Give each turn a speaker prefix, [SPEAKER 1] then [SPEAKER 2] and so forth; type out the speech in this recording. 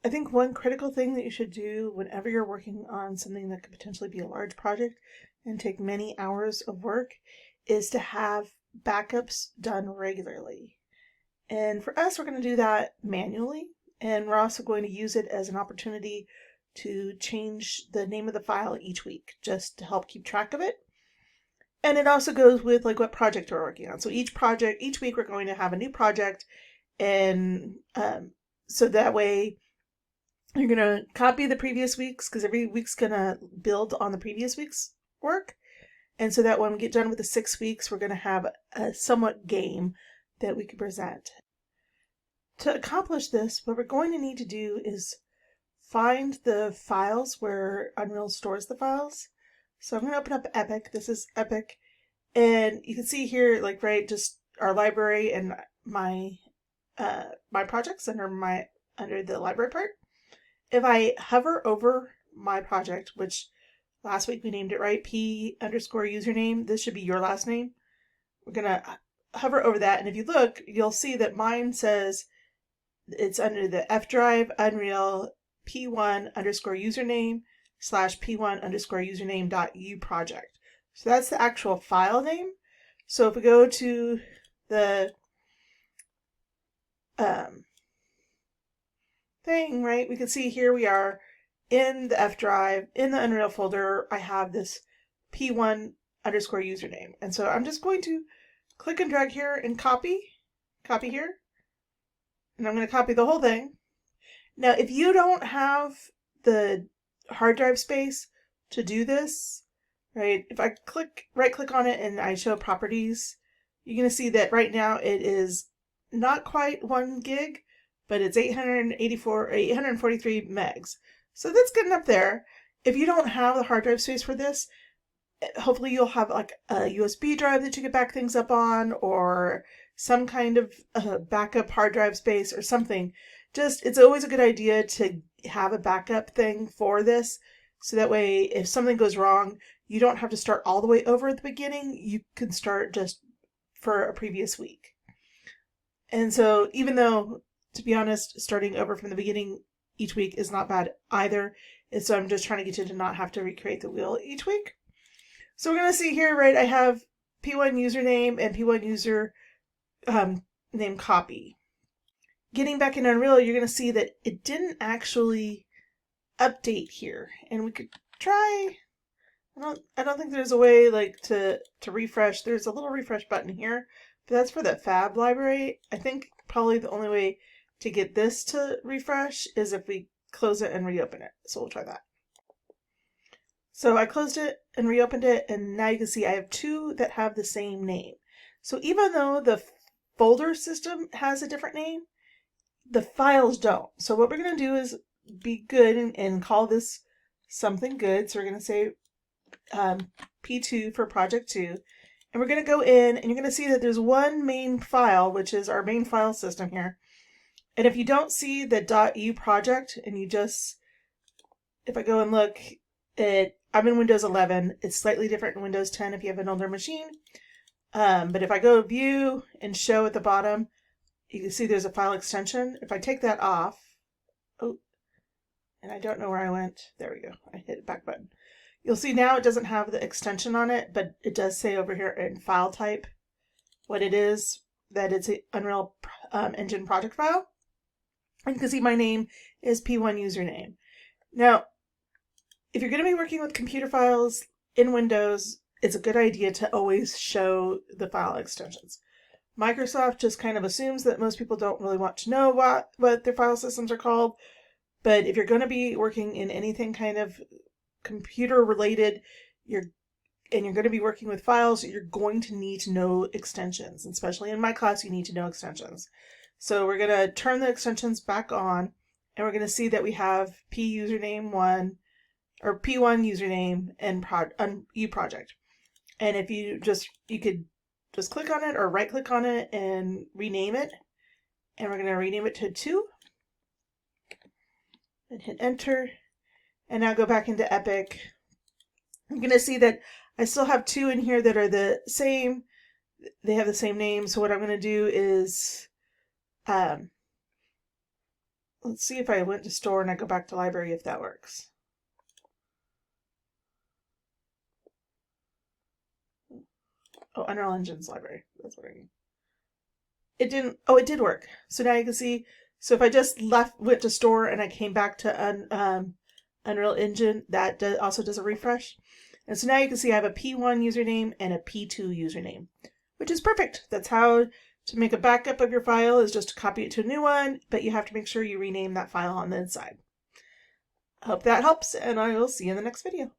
[SPEAKER 1] I think one critical thing that you should do whenever you're working on something that could potentially be a large project and take many hours of work is to have backups done regularly. And for us, we're going to do that manually. And we're also going to use it as an opportunity to change the name of the file each week just to help keep track of it. And it also goes with like what project we're working on. So each week we're going to have a new project. And so that way you're going to copy the previous week's because every week's going to build on the previous week's work. And so that when we get done with the 6 weeks, we're going to have a somewhat game that we can present. To accomplish this, what we're going to need to do is find the files where Unreal stores the files. So I'm going to open up Epic. This is Epic. And you can see here, like, right, just our library and my my projects under the library part. If I hover over my project, which last week we named it, right, P_username, this should be your last name. We're going to hover over that. And if you look, you'll see that mine says it's under the F drive Unreal P1_username / P1_username.u project. So that's the actual file name. So if we go to the thing, right, we can see here we are in the F drive, in the Unreal folder. I have this P1_username. And so I'm just going to click and drag here and copy here. And I'm going to copy the whole thing. Now, if you don't have the hard drive space to do this, right, if I right click on it and I show properties, you're going to see that right now it is not quite 1 gig, but it's 843 megs. So that's getting up there. If you don't have the hard drive space for this, hopefully you'll have like a USB drive that you can back things up on, or some kind of backup hard drive space or something. Just, it's always a good idea to have a backup thing for this. So that way, if something goes wrong, you don't have to start all the way over at the beginning. You can start just for a previous week. And so even though, to be honest, starting over from the beginning each week is not bad either. And so I'm just trying to get you to not have to recreate the wheel each week. So we're going to see here, right, I have P1_username and P1_user name copy. Getting back in Unreal, you're going to see that it didn't actually update here. And we could try, I don't think there's a way like to refresh. There's a little refresh button here, but that's for the Fab library. I think probably the only way to get this to refresh is if we close it and reopen it. So we'll try that. So I closed it and reopened it, and now you can see I have 2 that have the same name. So even though the folder system has a different name, the files don't. So what we're going to do is be good and call this something good. So we're going to say P2 for project 2. And we're going to go in, and you're going to see that there's one main file, which is our main file system here. And if you don't see the .u project, and you just, if I go and look, I'm in Windows 11. It's slightly different in Windows 10 if you have an older machine. But if I go View and Show at the bottom, you can see there's a file extension. If I take that off, oh, and I don't know where I went. There we go. I hit the back button. You'll see now it doesn't have the extension on it, but it does say over here in file type what it is, that it's an Unreal Engine project file. And you can see my name is P1_username. Now, if you're going to be working with computer files in Windows, it's a good idea to always show the file extensions. Microsoft just kind of assumes that most people don't really want to know what their file systems are called. But if you're going to be working in anything kind of computer related, you're going to be working with files, you're going to need to know extensions. Especially in my class, you need to know extensions. So we're going to turn the extensions back on, and we're going to see that we have P_username1 or P1_username and U project. And if you could just click on it or right click on it and rename it. And we're going to rename it to 2 and hit enter. And now go back into Epic. I'm going to see that I still have 2 in here that are the same. They have the same name. So what I'm going to do is Let's see if I went to store and I go back to library if that works. Oh, Unreal Engine's library. That's what I mean. It didn't. Oh, it did work. So now you can see. So if I just went to store and I came back to Unreal Engine, that also does a refresh. And so now you can see I have a P1 username and a P2 username, which is perfect. That's how to make a backup of your file, is just to copy it to a new one, but you have to make sure you rename that file on the inside. I hope that helps, and I will see you in the next video.